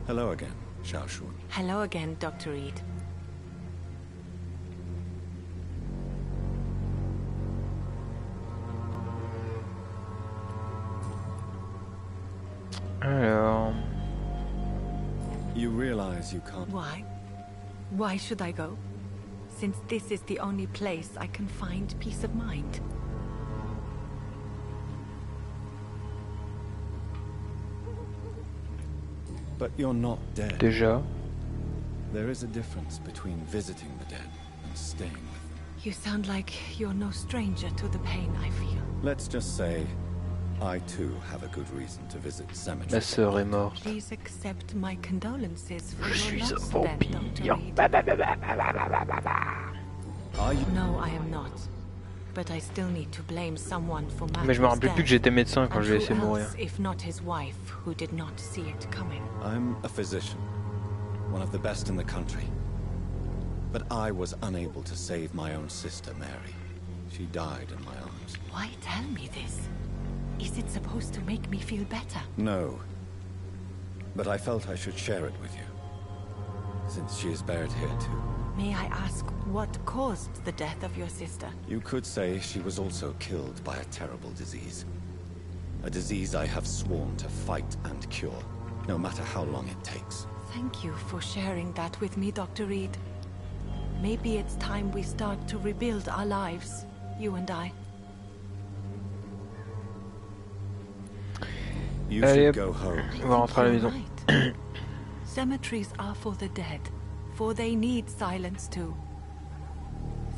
Hello again, Xiaoshun. Hello again, Dr. Reed. Alors... You realize you can't... Why? Why should I go? Since this is the only place I can find peace of mind. But you're not dead. Déjà. There is a difference between visiting the dead and staying with them. You sound like you're no stranger to the pain I feel. Let's just say, I too have a good reason to visit cemeteries. Ma sœur est morte. Please accept my condolences for Je your suis un loss, then, vampire. Dr. Reed. Are you... No, I am not. But I still need to blame someone for Mais je me Matthew's rappelle plus que death. j'étais médecin quand And je l'ai who laissé mourir. else, if not his wife, who did not see it coming? I'm a physician, one of the best in the country. But I was unable to save my own sister, Mary. She died in my arms. Why tell me this? Is it supposed to make me feel better? No. But I felt I should share it with you, since she is buried here too. May I ask what caused the death of your sister? You could say she was also killed by a terrible disease. A disease I have sworn to fight and cure, no matter how long it takes. Thank you for sharing that with me, Dr. Reed. Maybe it's time we start to rebuild our lives, you and I. You Allez, should go home. on va rentrer à la maison. Right. Cemeteries are for the dead, for they need silence too.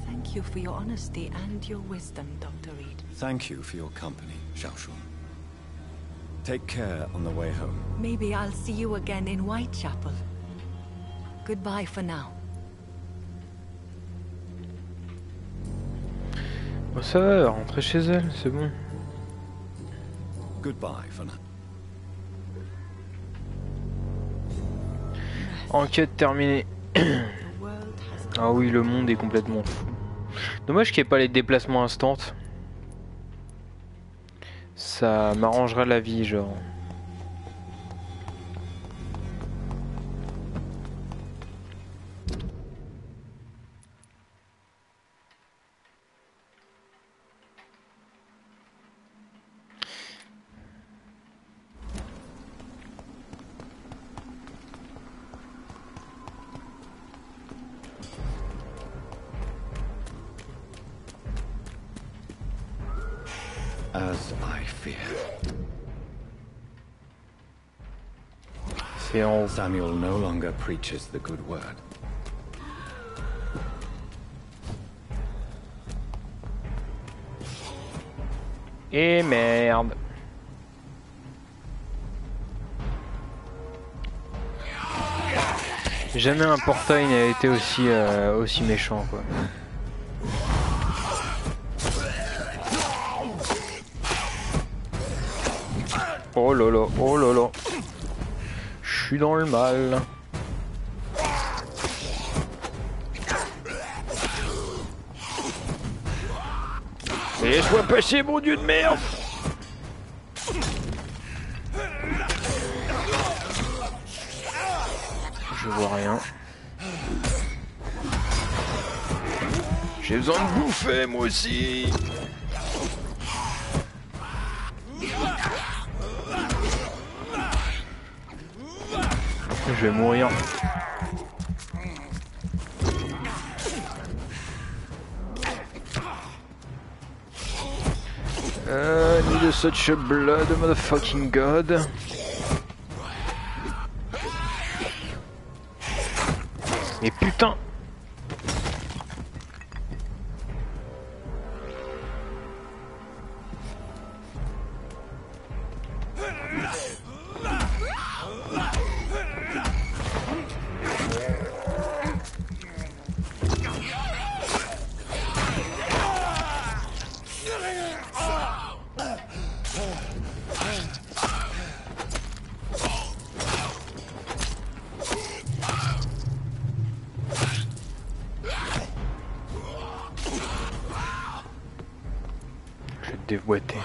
Thank you for your honesty and your wisdom, Dr. Reed. Thank you for your company, Xiaoshun. Take care on the way home. Maybe I'll see you again in Whitechapel. Goodbye for now. Bon, ça va, elle va rentrer chez elle, c'est bon. Goodbye for now. Enquête terminée. The world has Ah oui, le monde est complètement fou. Dommage qu'il n'y ait pas les déplacements instants. Ça m'arrangerait la vie, genre. As I fear. C'est en haut. Samuel no longer preaches the good word. Et merde. Jamais un portail n'a été aussi méchant, quoi. Oh lolo, oh lolo. Je suis dans le mal. Laisse-moi passer, mon dieu de merde. Je vois rien. J'ai besoin de bouffer, moi aussi. Je vais mourir. Need such a blood, motherfucking god. Mais putain. Déboîté.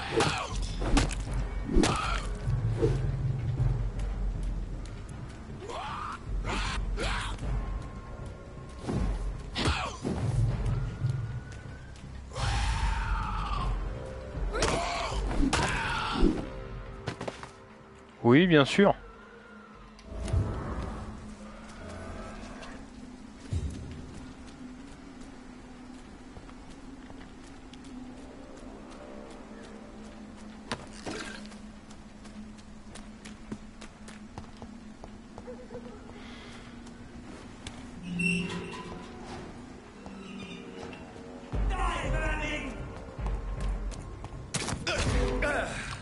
Oui, bien sûr.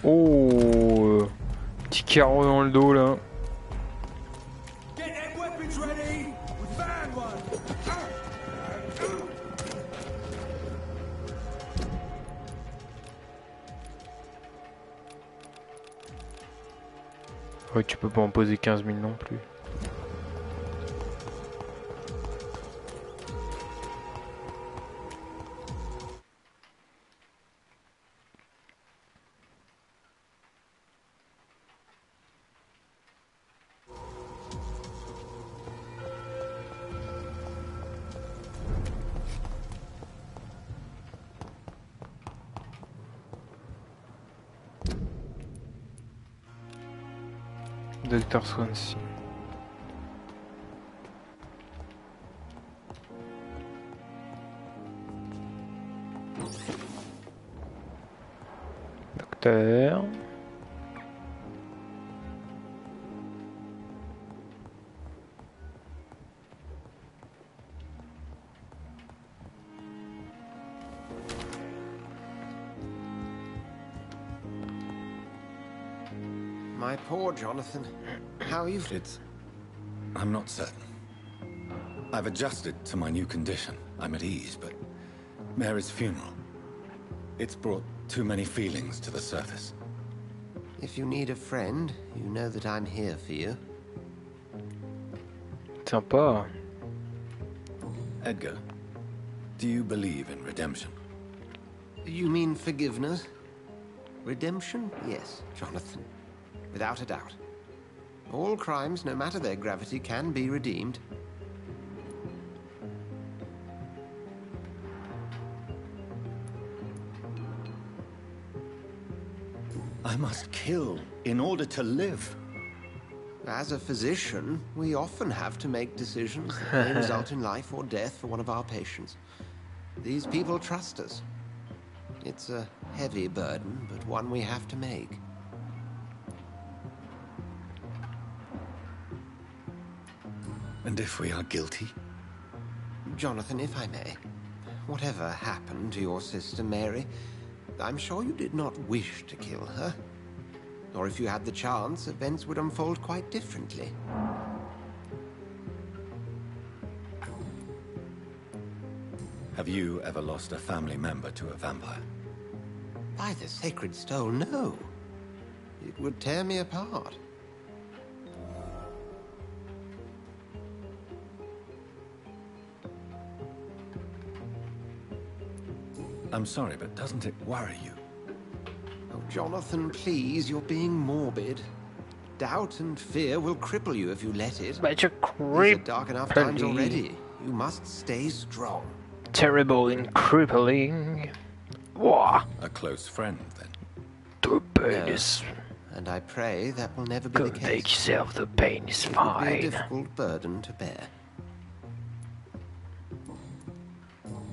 Oh, petit carreau dans le dos là. Ouais, tu peux pas en poser 15 000 non plus. Docteur Swansea. Docteur. My poor Jonathan. How are you? I'm not certain. I've adjusted to my new condition. I'm at ease, but Mary's funeral. It's brought too many feelings to the surface. If you need a friend, you know that I'm here for you. Sympa. Edgar, do you believe in redemption? You mean forgiveness? Redemption? Yes, Jonathan. Without a doubt. All crimes, no matter their gravity, can be redeemed. I must kill in order to live. As a physician, we often have to make decisions that may result in life or death for one of our patients. These people trust us. It's a heavy burden, but one we have to make. And if we are guilty? Jonathan, if I may, whatever happened to your sister Mary, I'm sure you did not wish to kill her. Or if you had the chance, events would unfold quite differently. Have you ever lost a family member to a vampire? By the sacred stone, no. It would tear me apart. I'm sorry, but doesn't it worry you? Oh, Jonathan, please, you're being morbid. Doubt and fear will cripple you if you let it. But you're These are dark enough times already. You must stay strong. Terrible and crippling. Wah. A close friend, then? The pain is... And I pray that will never be the Go case. take yourself, the pain is It would be a fine. difficult burden to bear.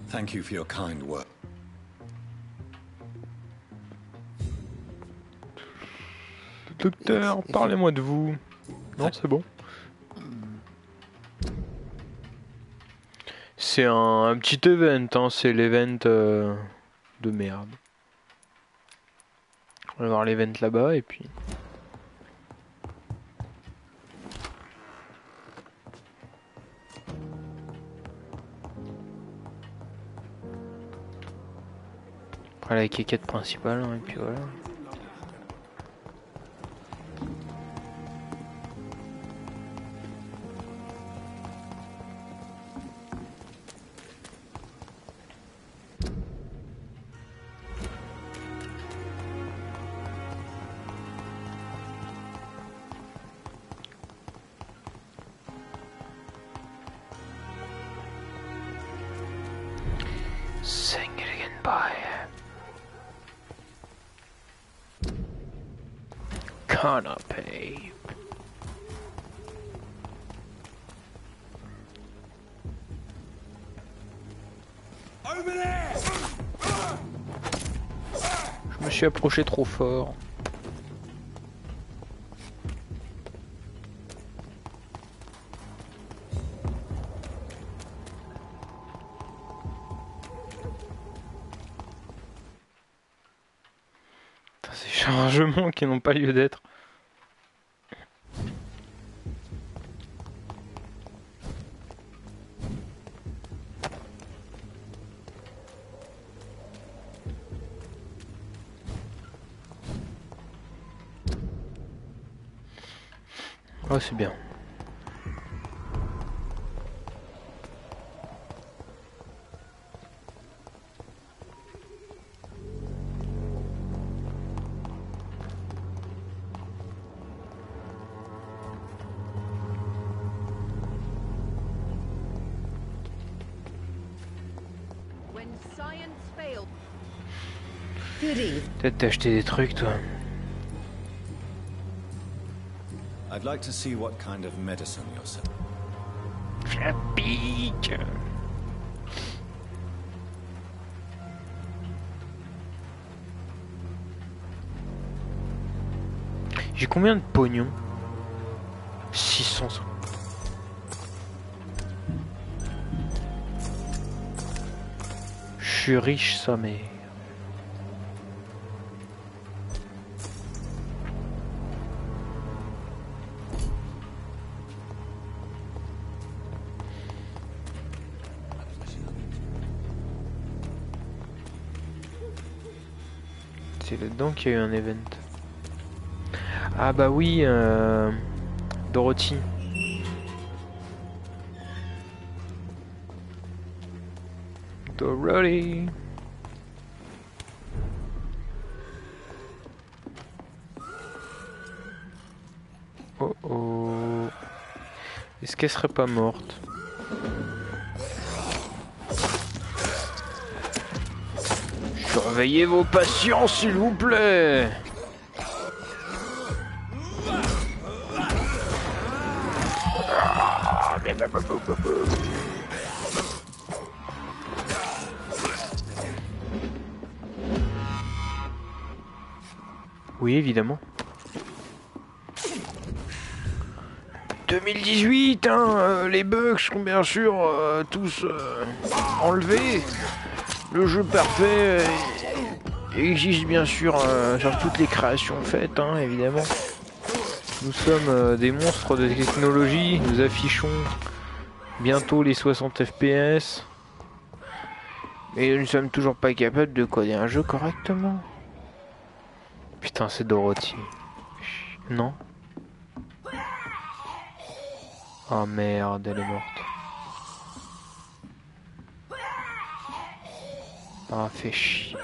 Thank you for your kind words. Docteur, parlez-moi de vous. Non, c'est bon. C'est un petit event, hein. C'est l'event de merde. On va voir l'event là-bas et puis... Après la quéquette principale, hein, et puis voilà. gonna pay. Je me suis approché trop fort. Ces chargements qui n'ont pas lieu d'être. Oh, c'est bien. Peut-être t'acheter des trucs, toi. I'd like to see what kind of medicine you're selling. La pique. J'ai combien de pognon? 600. Je suis riche, sa mère. C'est là-dedans qu'il y a eu un event. Ah bah oui, Dorothy. Dorothy. Oh oh. Est-ce qu'elle serait pas morte? Surveillez vos patients, s'il vous plaît. Oui, évidemment. 2018, hein, les bugs sont bien sûr tous enlevés. Le jeu parfait existe bien sûr sur toutes les créations faites, hein, évidemment. Nous sommes des monstres de technologie, nous affichons bientôt les 60 FPS. Mais nous ne sommes toujours pas capables de coder un jeu correctement. Putain, c'est Dorothy. Non? Oh merde, elle est morte. Ah, fait chier.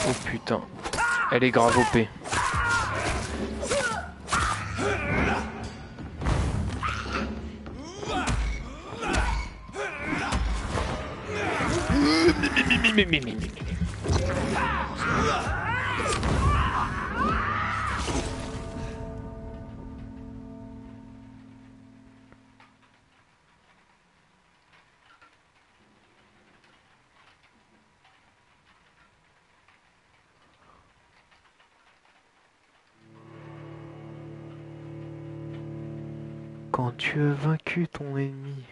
Oh putain, elle est grave OP. Quand tu as vaincu ton ennemi,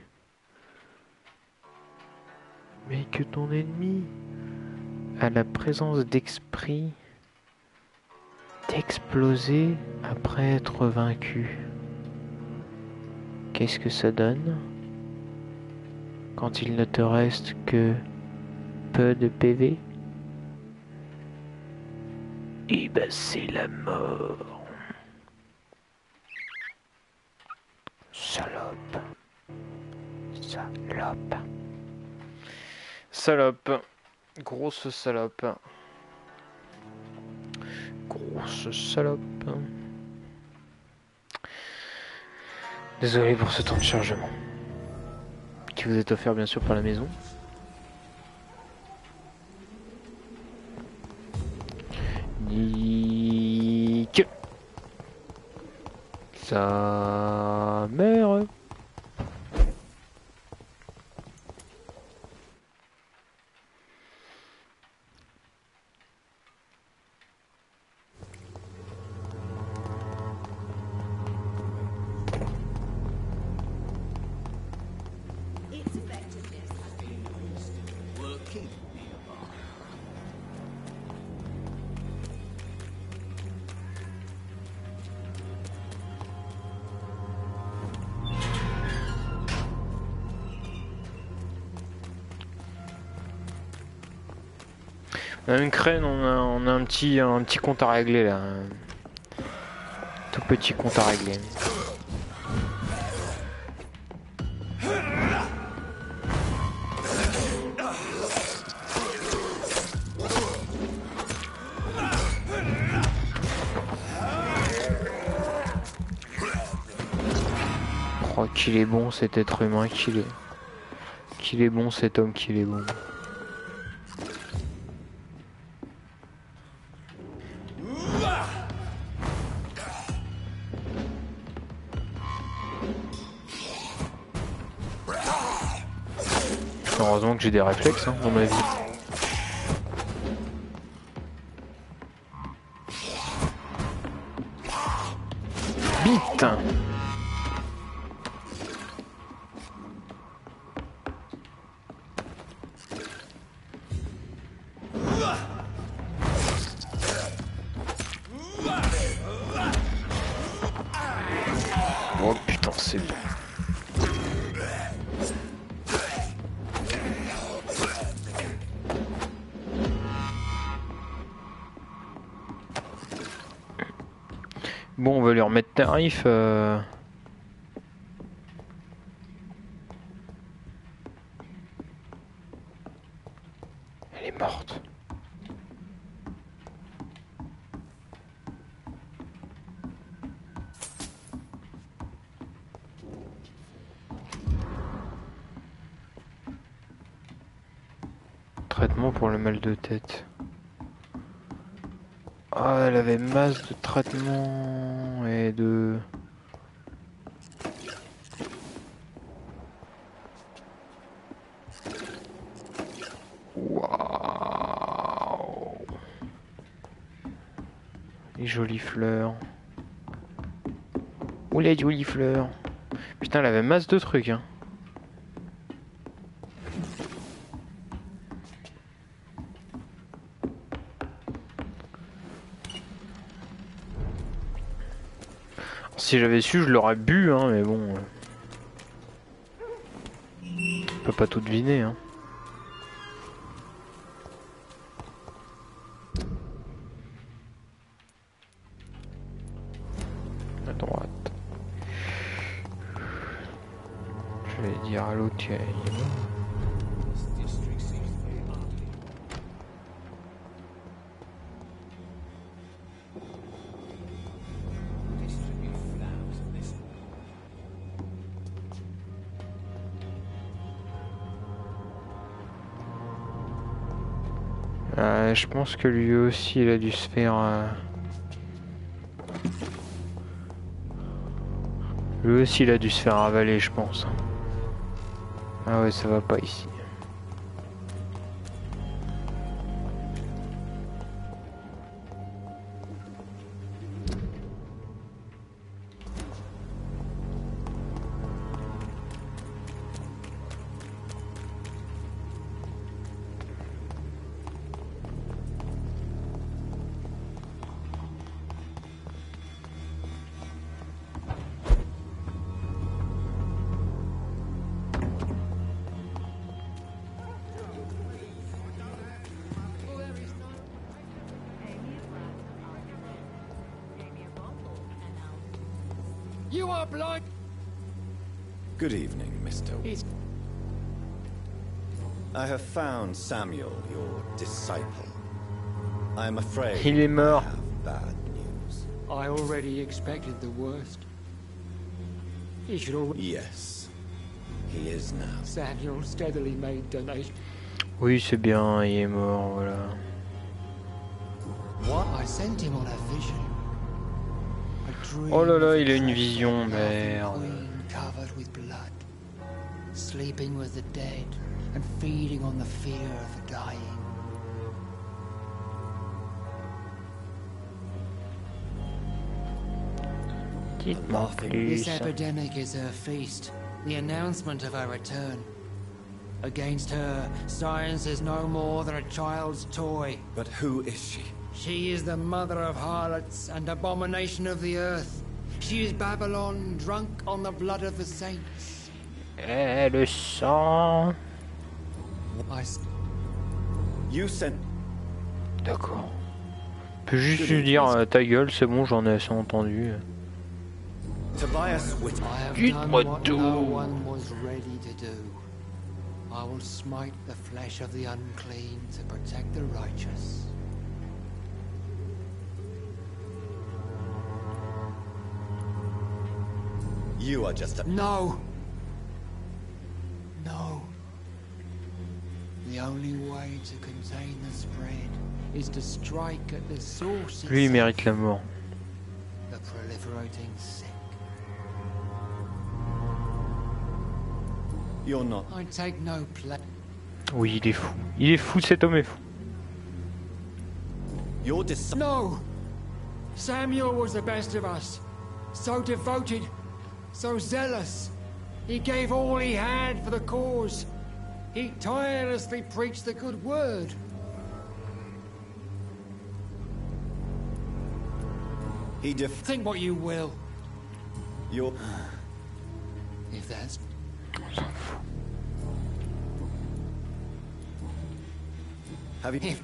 mais que ton ennemi a la présence d'esprit d'exploser après être vaincu, qu'est-ce que ça donne quand il ne te reste que peu de PV? Et ben c'est la mort. Salope. Salope. Salope. Grosse salope. Grosse salope. Désolé pour ce temps de chargement. Qui vous est offert bien sûr par la maison. Nickel. Sa mère. On a une crène, on a un petit compte à régler là. Tout petit compte à régler. Oh, qu'il est bon cet être humain, qu'il est bon cet homme, qu'il est bon. Heureusement que j'ai des réflexes hein, dans ma vie. Bite. Oh putain, c'est bon. Bon, on va lui remettre tarif. Elle est morte. Traitement pour le mal de tête. Ah, elle avait masse de traitement et de... Waouh! Les jolies fleurs. Où les jolies fleurs? Putain, elle avait masse de trucs, hein. Si j'avais su, je l'aurais bu, hein, mais bon. On peut pas tout deviner, hein. À droite. Je vais dire à l'autre qu'il y a... je pense que lui aussi il a dû se faire... Lui aussi il a dû se faire avaler, je pense. Ah ouais, ça va pas ici. Good evening, Mr. I have found Samuel, your disciple. I am afraid Il est mort. I have bad news. I already expected the worst. He should already... Yes, he is now. Samuel steadily made donations. Oui, c'est bien, il est mort, voilà. What? I sent him on a vision. A dream Oh là là, of il a une a vision, lovely merde. queen covered with blood, sleeping with the dead and feeding on the fear of the dying. Dites-moi This plus. epidemic is her feast, the announcement of her return. Against her, science is no more than a child's toy. But who is she? She is the mother of harlots and abomination of the earth. She is Babylon, drunk on the blood of the saints. Eh, le sang. You sent... D'accord. Je peux juste lui dire ta gueule, c'est bon, j'en ai assez entendu. Tobias I have Dites-moi done what tout. no one was ready to do. I will smite the flesh of the unclean to protect the righteous. You are just a... No! No. The only way to contain the spread is to strike at the source Lui, il itself, mérite la mort. the proliferating sick. You're not... I take no pleasure. Oui, il est fou. Il est fou, cet homme est fou. You're dis... No! Samuel was the best of us. So devoted, so zealous. He gave all he had for the cause. He tirelessly preached the good word. He Think what you will, You're... if that's... Have you... If...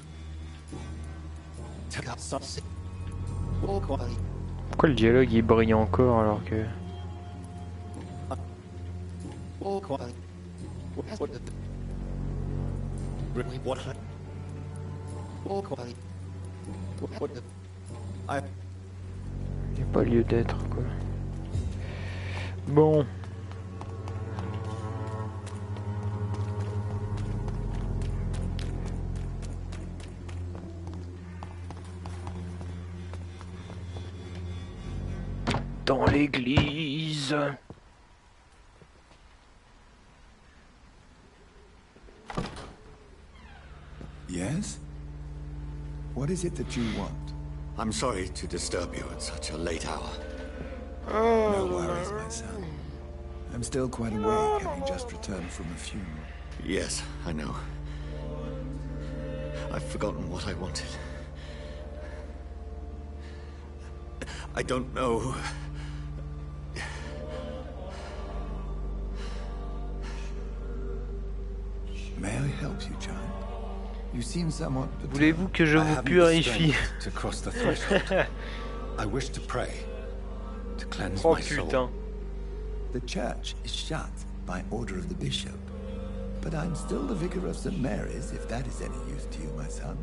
Pourquoi le dialogue il brille encore alors que... I... Il n'y a pas lieu d'être quoi. Bon. Dans l'église. Yes? What is it that you want? I'm sorry to disturb you at such a late hour. No worries, my son. I'm still quite awake, having just returned from a funeral. Yes, I know. I've forgotten what I wanted. I don't know. May I help you, child? You seem somewhat perturbed. Voulez-vous que je I vous haven't the purifie? strength to cross the threshold. I wish to pray, to cleanse Oh my soul. putain. The church is shut by order of the bishop. But I'm still the vicar of St. Mary's, if that is any use to you, my son.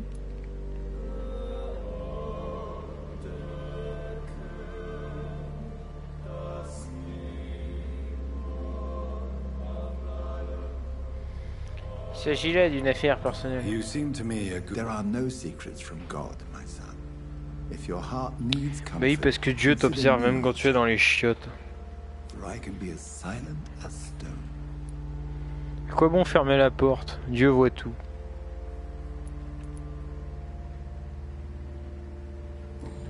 Il s'agit là d'une affaire personnelle. You seem to me a good... There are no secrets from God, my son. If your heart needs comfort, Bah oui, parce que Dieu consider t'observe me, même quand tu es dans les chiottes. For I can be as silent as stone. À quoi bon fermer la porte? Dieu voit tout.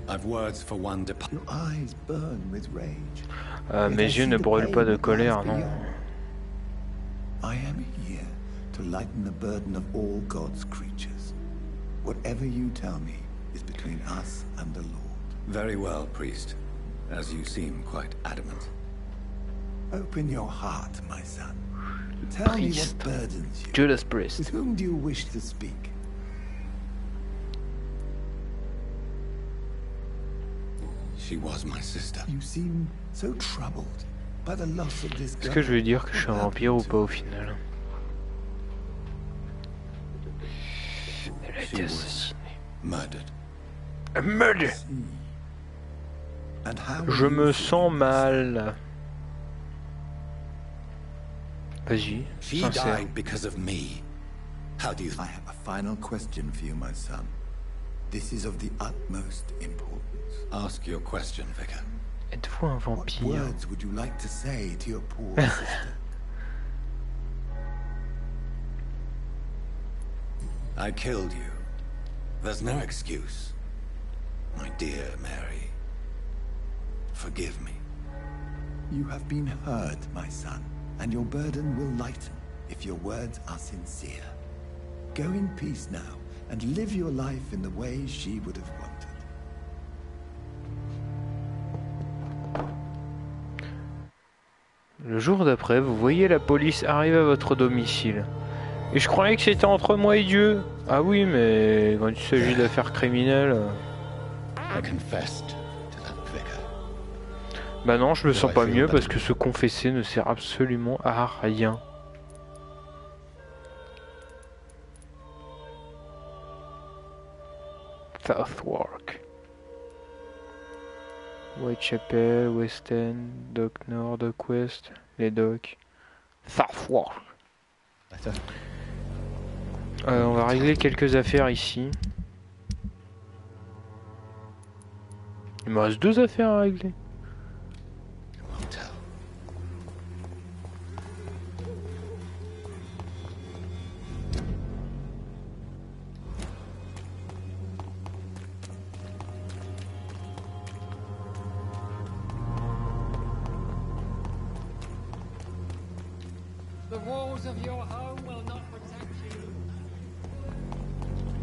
I've words for one Your eyes burn with rage. Mes yeux ne brûlent pas de colère, non. I am here to lighten the burden of all God's creatures. Whatever you tell me is between us and the Lord. Very well, priest. As you seem quite adamant. Open your heart, my son. Tell me Priest. what burdens you. Judas Priest. With whom do you wish to speak? She was my sister. You seem so troubled by the loss of this Est-ce girl. que je vais dire que je suis un vampire ou pas au final? Elle a She été was assassinée. murdered. Merde! And how Je do you me feel? sens mal. Vas-y, She sincère. died because of me. How do you... I have a final question for you, my son. This is of the utmost importance. Ask your question, Vicar. Êtes-vous un What vampire? words would you like to say to your poor sister? I killed you. There's no excuse. My dear Mary. Forgive me. You have been heard, my son, and your burden will lighten if your words are sincere. Go in peace now, and live your life in the way she would have wanted. Le jour d'après, vous voyez la police arriver à votre domicile. Et je croyais que c'était entre moi et Dieu. Ah oui, mais quand il s'agit d'affaires criminelles... I confessed to that vicar. Bah non, je le sens pas mieux parce que se confesser ne sert absolument à rien. Southwark. Whitechapel, West End, Dock Nord, Dock West, les docks. Southwark. On va régler quelques affaires ici. Il me reste 2 affaires à régler. Motel. The walls of your home will not protect you.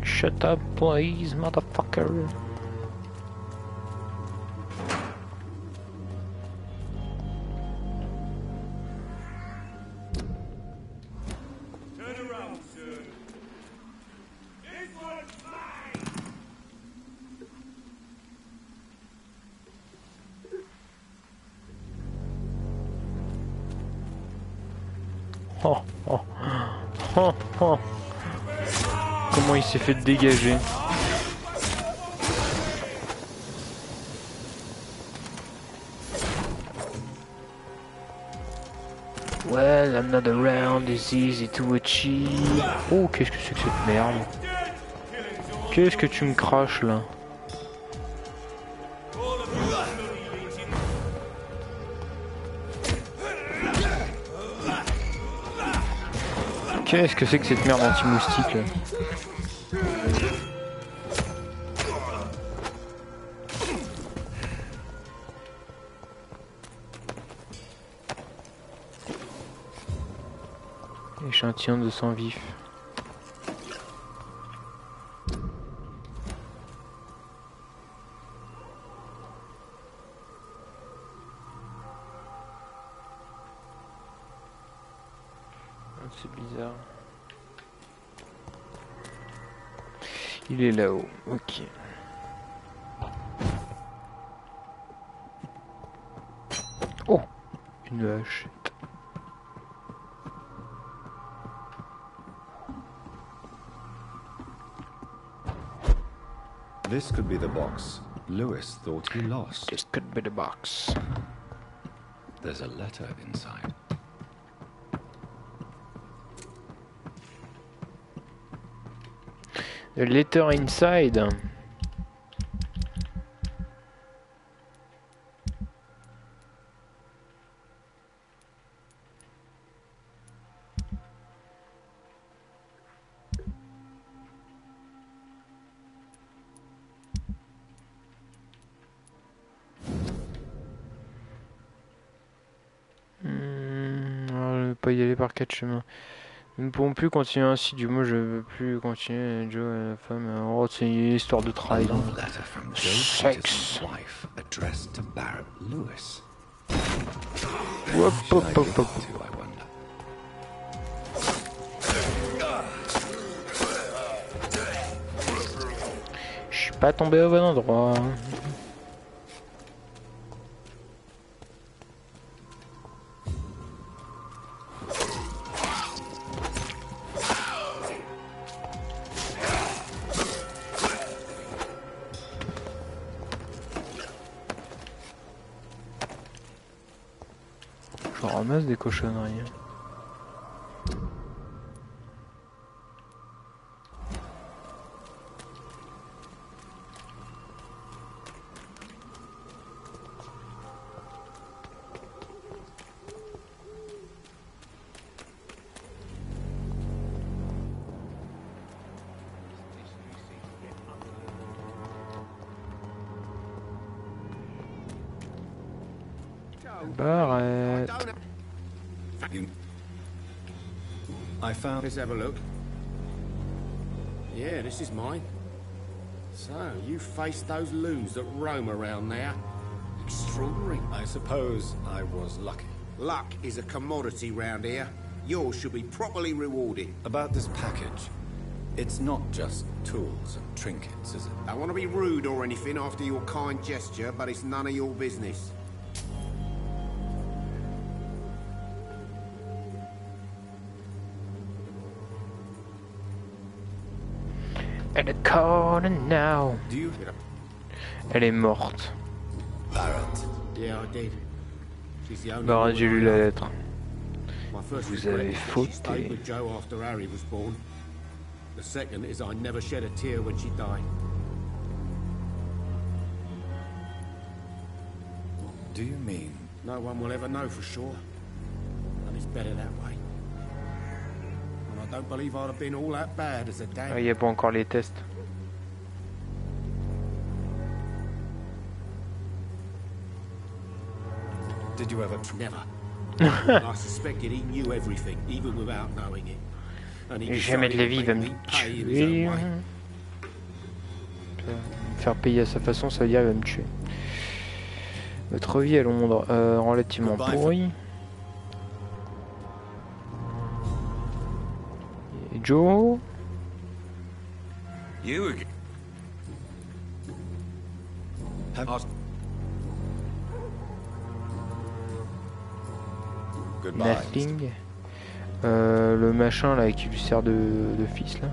Shut up, please, motherfucker. Oh, oh, oh, oh. Comment il s'est fait dégager? Well, another round is easy to achieve. Oh, qu'est-ce que c'est que cette merde? Qu'est-ce que tu me craches là? Qu'est-ce que c'est que cette merde anti-moustique là? Échantillon de sang vif. C'est bizarre. Il est là-haut, ok. Oh, une hache. This could be the box Lewis thought he lost. This could be the box. There's a letter inside. The letter inside. Alors, je ne vais pas y aller par 4 chemins. Nous ne pouvons plus continuer ainsi, du moins je ne veux plus continuer. Joe et la femme, oh, c'est une histoire de A travail. love letter from Joe Sex. Peterson's wife addressed to Barrett Lewis. Hop, Should hop, I hop, give hop. it to, I wonder? Je suis pas tombé au bon endroit. Je ramasse des cochonneries. Barrette. I found... Let's have a look. Yeah, this is mine. So, you faced those loons that roam around there. Extraordinary. I suppose I was lucky. Luck is a commodity round here. Yours should be properly rewarded. About this package, it's not just tools and trinkets, is it? I want to be rude or anything after your kind gesture, but it's none of your business. And the corner now. Do you... Elle est morte. Barrett. Yeah, I did. She's the only Barrett, j'ai lu la lettre. My first Vous regret avez is that she fauté. stayed with Joe after Harry was born. The second is I never shed a tear when she died. Do you mean... No one will ever know for sure. And it's better that way. And I don't believe I'd have been all that bad as a dad. Il n'y a pas encore les tests. Did you ever... Never. I suspected he knew everything, even without knowing it. And he Jamais de la vie, il va me tuer. Me faire payer à sa façon, ça veut dire qu'il va me tuer. Votre vie à Londres, relativement pourrie. Et Joe. You again? Goodbye. Nothing. Le machin là qui lui sert de fils là.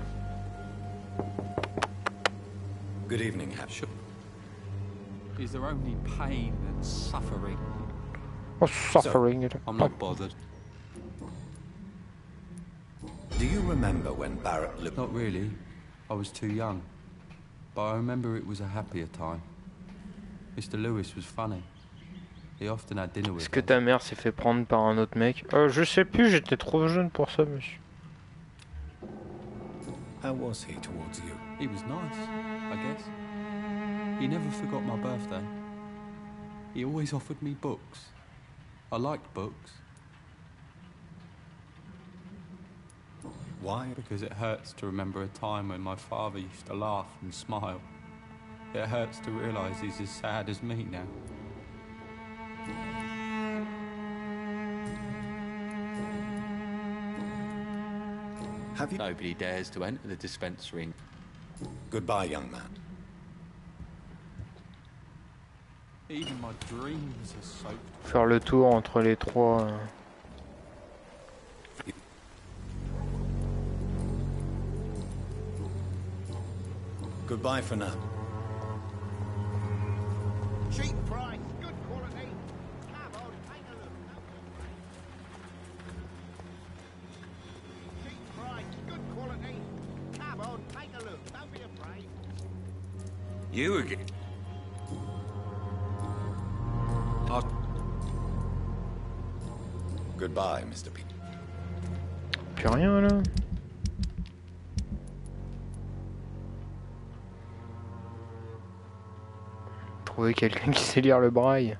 Good evening, Hap. Is there only pain and suffering? Oh, suffering. I'm not bothered. Do you remember when Barrett lived? Not really. I was too young. But I remember it was a happier time. Mr. Lewis was funny. He often had dinner with Est-ce que us. ta mère s'est fait prendre par un autre mec? Je sais plus, j'étais trop jeune pour ça, monsieur. How was he towards you? He was nice, I guess. He never forgot my birthday. He always offered me books. I liked books. Why? Because it hurts to remember a time when my father used to laugh and smile. It hurts to realise he's as sad as me now. Have you... Nobody dares to enter the dispensary. Goodbye, young man. Even my dreams are soaked. Faire le tour entre les trois. Goodbye for now. Cheap price, good quality. Come on, take a look. Cheap price, good quality. Come on, take a look. Don't be afraid. You again? Goodbye, Mr. Pete. Plus rien là. Trouver quelqu'un qui sait lire le braille.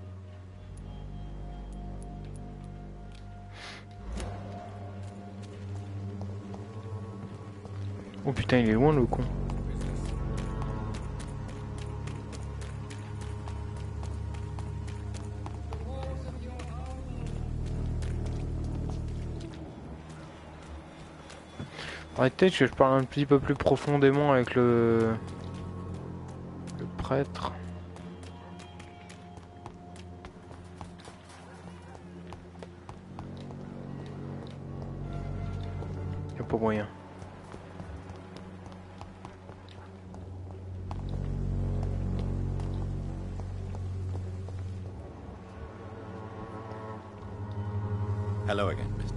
Oh putain, il est loin le con. Peut-être que je parle un petit peu plus profondément avec le prêtre. Y'a pas moyen. Hello again, Mr.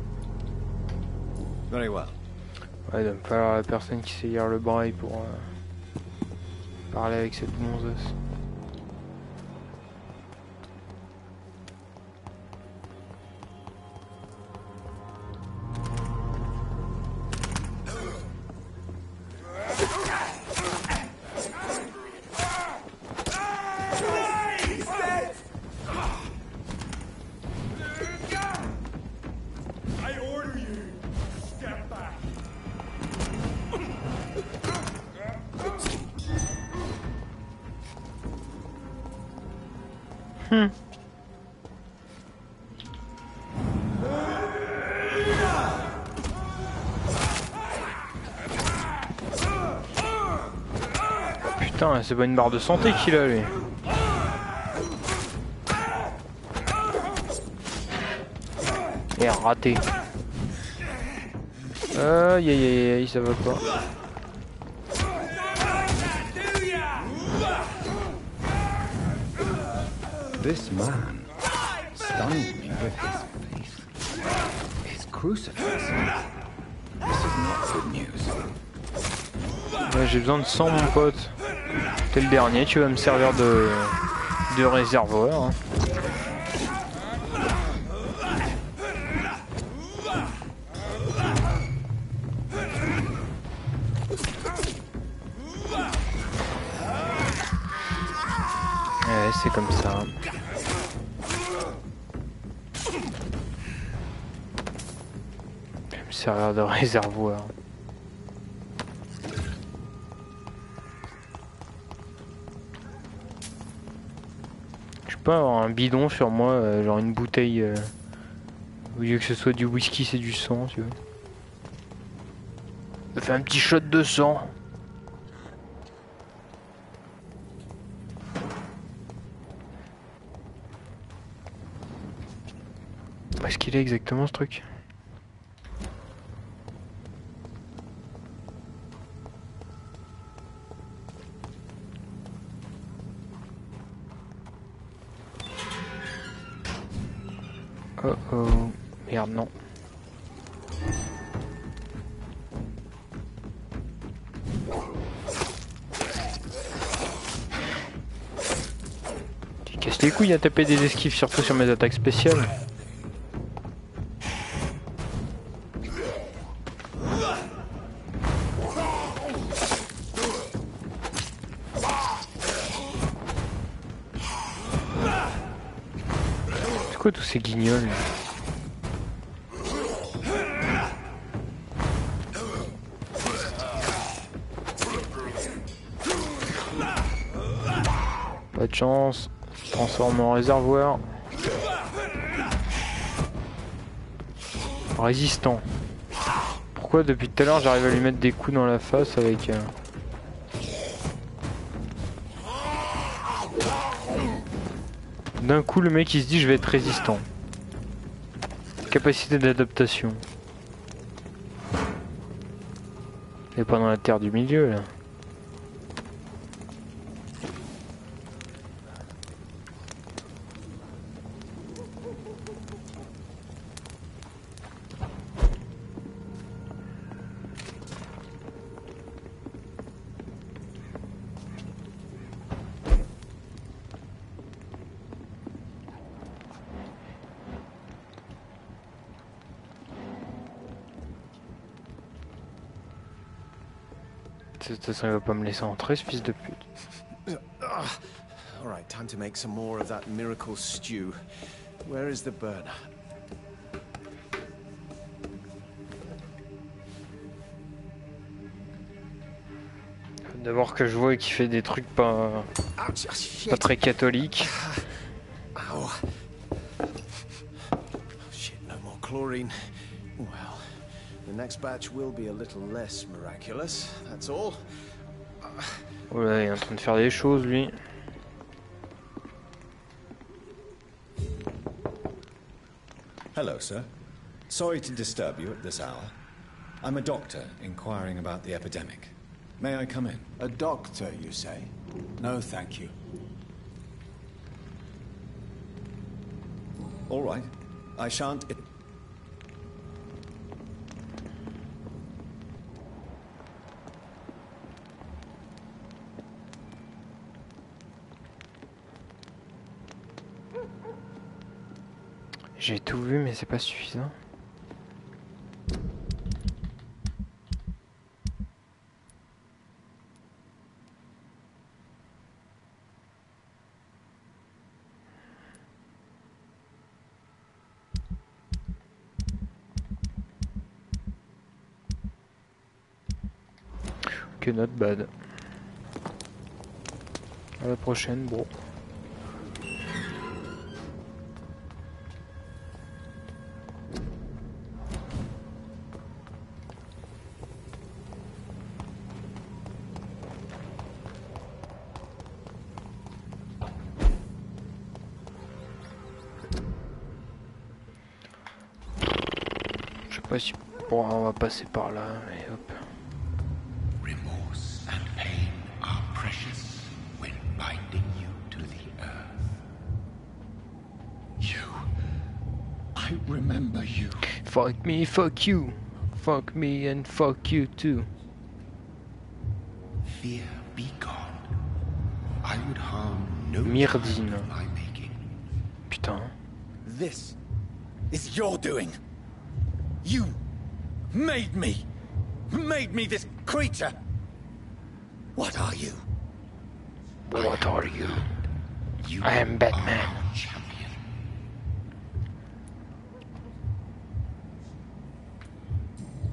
Very well. Ouais, il va me falloir la personne qui sait lire le braille pour parler avec cette gonzesse. Putain, c'est pas une barre de santé qu'il a lui. Et raté. Aïe aïe aïe aïe, ça va pas. This man stunned me with his face. His crucifix. This is not good news. Ouais, j'ai besoin de sang, mon pote. T'es le dernier, tu vas me servir de réservoir. Hein. Ouais, c'est comme ça. Je vais me servir de réservoir. Je peux avoir un bidon sur moi, genre une bouteille. Au lieu que ce soit du whisky, c'est du sang, tu vois. Ça fait un petit shot de sang. Où est-ce qu'il est exactement ce truc? Oh oh, merde non. Tu casses les couilles à taper des esquives, surtout sur mes attaques spéciales. C'est quoi tous ces guignols? Pas de chance, transforme en réservoir. Résistant. Pourquoi depuis tout à l'heure j'arrive à lui mettre des coups dans la face avec... D'un coup le mec il se dit je vais être résistant. Capacité d'adaptation. Il est pas dans la terre du milieu là. De toute façon, il va pas me laisser entrer, ce fils de pute. All right, time to make some more of that miracle stew. Where is the burner? D'abord que je vois qu'il fait des trucs pas très catholiques. Ow. Shit, no more chlorine. Well, the next batch will be a little less miraculous, that's all. Oh là, il est en train de faire des choses, lui. Hello, sir. Sorry to disturb you at this hour. I'm a doctor inquiring about the epidemic. May I come in? A doctor, you say? No, thank you. All right. I shan't... J'ai tout vu, mais c'est pas suffisant. Que not bad. À la prochaine, bro. pas si... Bon, on va passer par là, et hop. Remorse and pain are precious when binding you to the earth. You. I remember you. Fuck me, fuck you. Fuck me and fuck you too. Fear be gone. I would harm no Myrdine. child of my making. Putain. This is your doing. You made me this creature. What are you? What are you? You I am Batman. are our champion.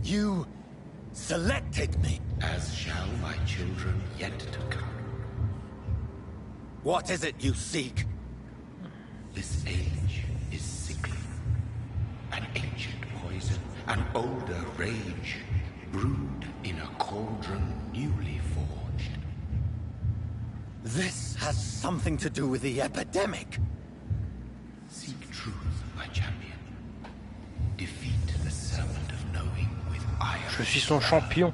You selected me. As shall my children yet to come. What is it you seek? This age is sickly. An ancient poison, an older rage, brewed in a cauldron newly forged. This has something to do with the epidemic. Seek truth, my champion. Defeat the serpent of knowing with iron. Je suis son champion.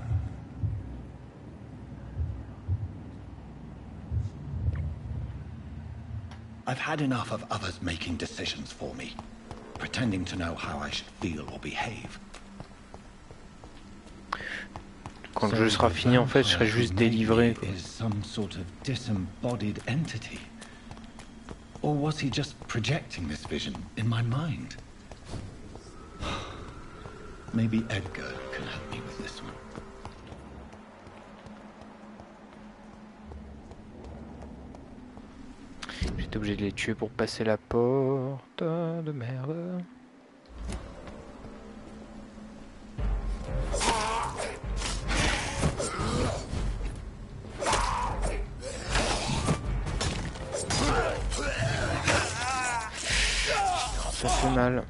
I've had enough of others making decisions for me, pretending to know how I should feel or behave. Quand le jeu sera fini, en fait, je serai juste délivré. Quoi. Is some sort of disembodied entity, or was he just projecting this vision in my mind? Maybe Edgar can help me with this one. J'étais obligé de les tuer pour passer la porte de merde. Ça fait mal.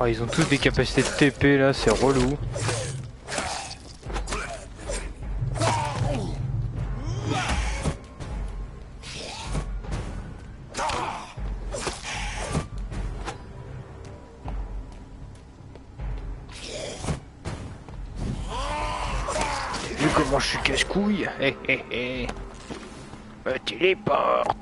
Oh, ils ont tous des capacités de TP là, c'est relou. Vu comment je suis casse-couille, hé hé hé, me téléporte.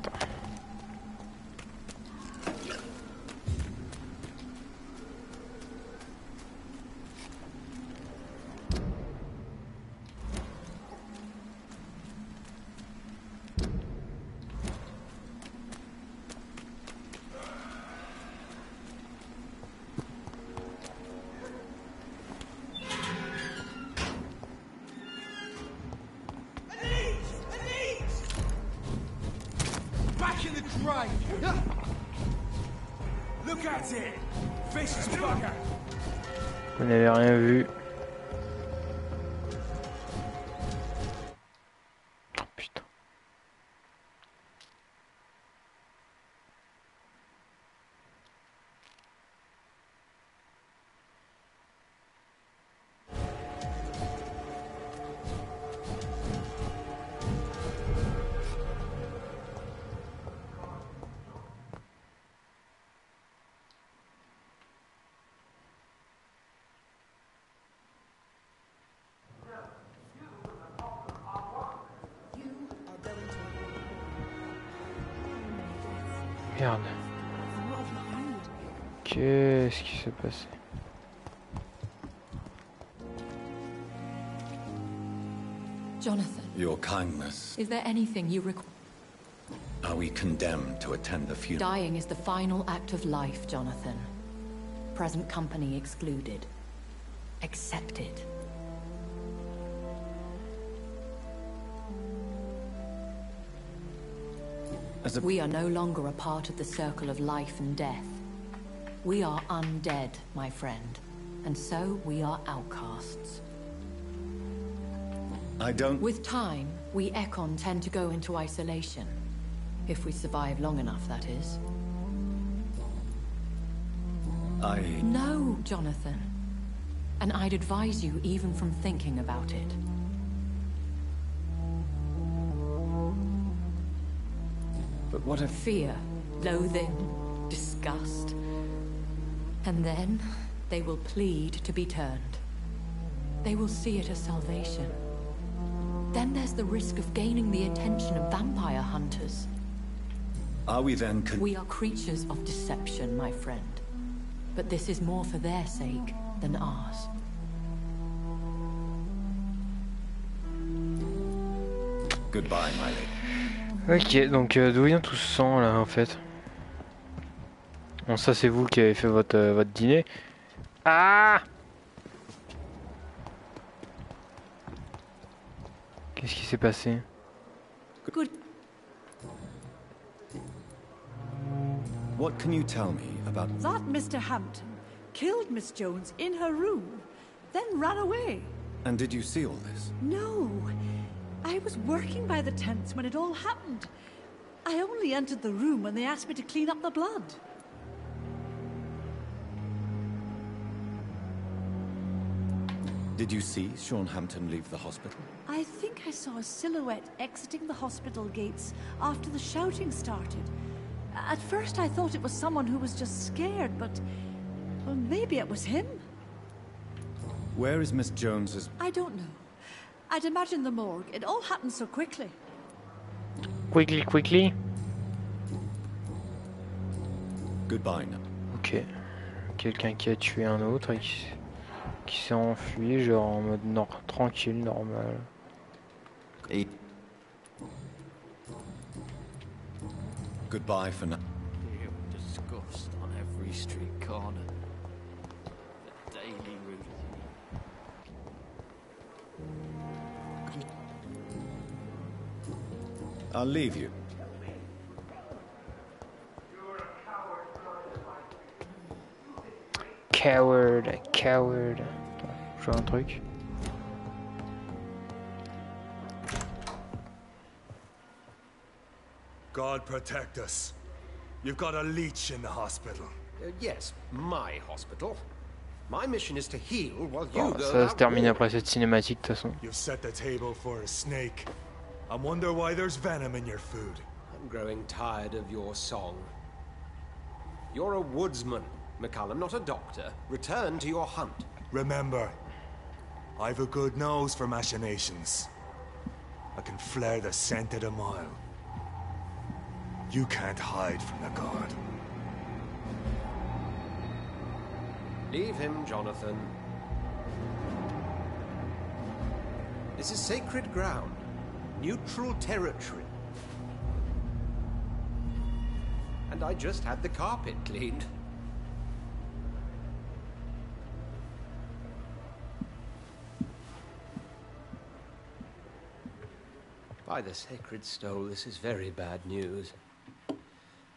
Vous n'avez rien vu. Oh putain. Merde. Qu'est-ce qui s'est passé? Jonathan. Your kindness. Is there anything you require? Are we condemned to attend the funeral? Dying is the final act of life, Jonathan. Present company excluded. Accepted. We are no longer a part of the circle of life and death. We are undead, my friend, and so we are outcasts. I don't... With time, we Ekon tend to go into isolation. If we survive long enough, that is. No, Jonathan. And I'd advise you even from thinking about it. But what if... Fear, loathing, disgust. And then, they will plead to be turned. They will see it as salvation. Then there's the risk of gaining the attention of vampire hunters. Are we then... We are creatures of deception, my friend. But this is more for their sake than ours. Goodbye, my lady. Ok, donc d'où vient tout ce sang là en fait? Bon, ça c'est vous qui avez fait votre dîner. Ah! Qu'est-ce qui s'est passé? Good. What can you tell me about... That Mr. Hampton killed Miss Jones in her room, then ran away. And did you see all this? No. I was working by the tents when it all happened. I only entered the room when they asked me to clean up the blood. Did you see Sean Hampton leave the hospital? I think I saw a silhouette exiting the hospital gates after the shouting started. At first I thought it was someone who was just scared, but... well, maybe it was him. Where is Miss Jones's... I don't know. I'd imagine the morgue. It all happened so quickly. Quickly. Goodbye now. Ok. Quelqu'un qui a tué un autre et qui s'est enfui, genre en mode tranquille, normal. Et... Goodbye for now. Disgust on every street corner. The daily routine. I'll leave you. Coward. Je vois un truc. God protect us. You've got a leech in the hospital. Yes, my hospital. My mission is to heal while you Bon, go ça se out termine war. après cette cinématique de toute façon. You've set the table for a snake. I wonder why there's venom in your food. I'm growing tired of your song. You're a woodsman, McCallum, not a doctor. Return to your hunt. Remember, I've a good nose for machinations. I can flare the scent at a mile. You can't hide from the god. Leave him, Jonathan. This is sacred ground. Neutral territory. And I just had the carpet cleaned. By the sacred stole, this is very bad news.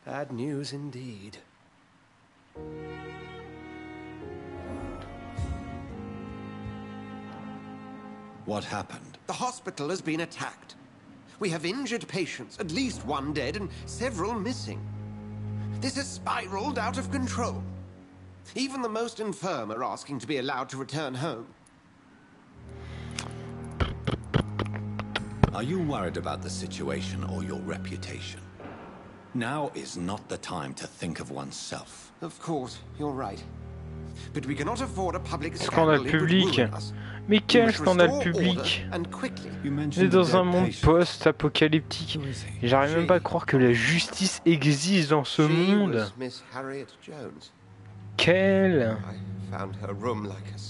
Bad news indeed. What happened? The hospital has been attacked. We have injured patients, at least one dead and several missing. This has spiraled out of control. Even the most infirm are asking to be allowed to return home. Are you worried about the situation or your reputation? Now is not the time to think of oneself. Of course, you're right. but we cannot afford a public Scandale scandal. It would public. ruin us. Mais quel We must scandale restore public! order, and quickly. On est dans un monde post-apocalyptique. J'arrive même pas à croire que la justice existe dans ce monde.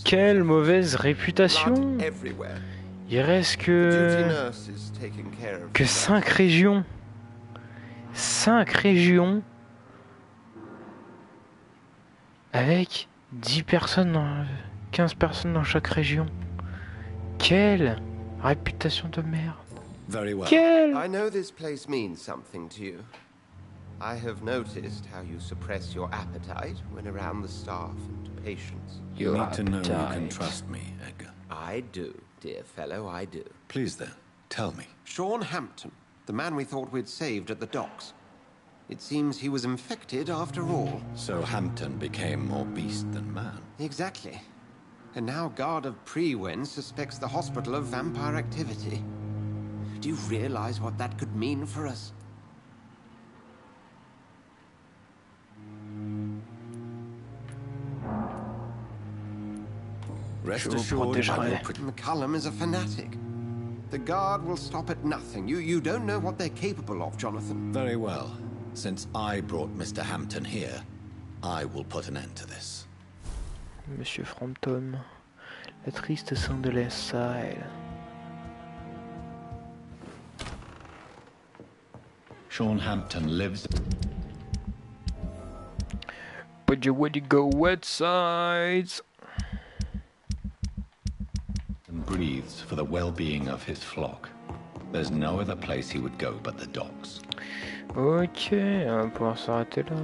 Quelle mauvaise réputation! Il reste que 5 régions. 5 régions avec 10 personnes, 15 personnes dans chaque région. Quelle réputation de merde. Quelle... I know this place means something to you. I have noticed how you suppress your appetite when around the staff and patients. You need to know you can trust me, Edgar. I do, dear fellow, I do. Please then, tell me. Sean Hampton, the man we thought we'd saved at the docks. It seems he was infected after all. So Hampton became more beast than man. Exactly. And now Guard of Prewen suspects the hospital of vampire activity. Do you realize what that could mean for us? Rest assured, McCullum is a fanatic. The Guard will stop at nothing. You don't know what they're capable of, Jonathan. Very well. Since I brought Mr. Hampton here, I will put an end to this. Monsieur Frampton, la triste sang de l'Est-Sahel. Sean Hampton lives... But you would go wet sides. And breathes for the well-being of his flock. There's no other place he would go but the docks. Ok, on va pouvoir s'arrêter là.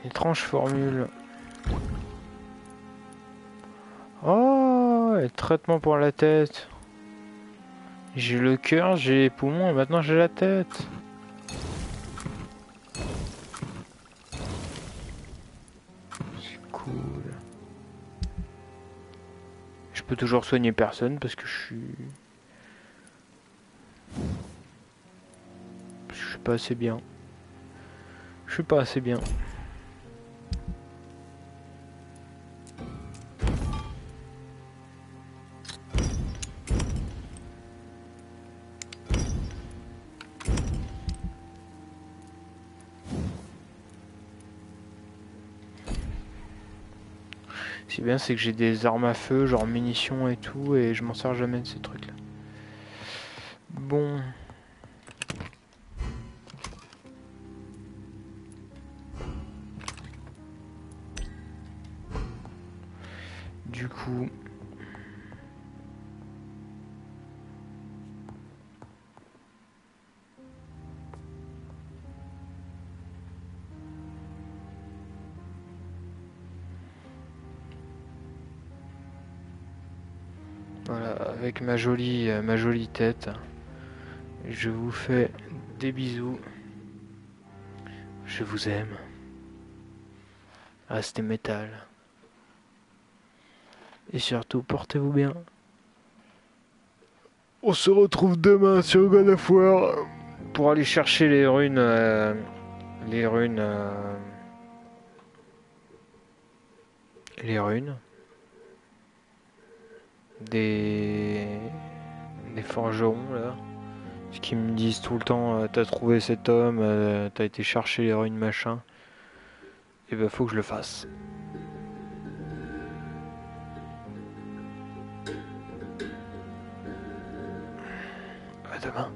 Étrange formule. Oh, et traitement pour la tête. J'ai le cœur, j'ai les poumons et maintenant j'ai la tête. C'est cool. Je peux toujours soigner personne parce que je suis pas assez bien. Je suis pas assez bien. Ce qui est bien, c'est que j'ai des armes à feu, genre munitions et tout, et je m'en sers jamais de ces trucs là. Bon. Du coup... Voilà, avec ma jolie tête, je vous fais des bisous. Je vous aime. Restez métal. Et surtout, portez-vous bien. On se retrouve demain sur God of War pour aller chercher les runes. Les runes. Des forgerons là, ce qui me disent tout le temps t'as trouvé cet homme, t'as été chercher les ruines machin, et ben faut que je le fasse. À demain.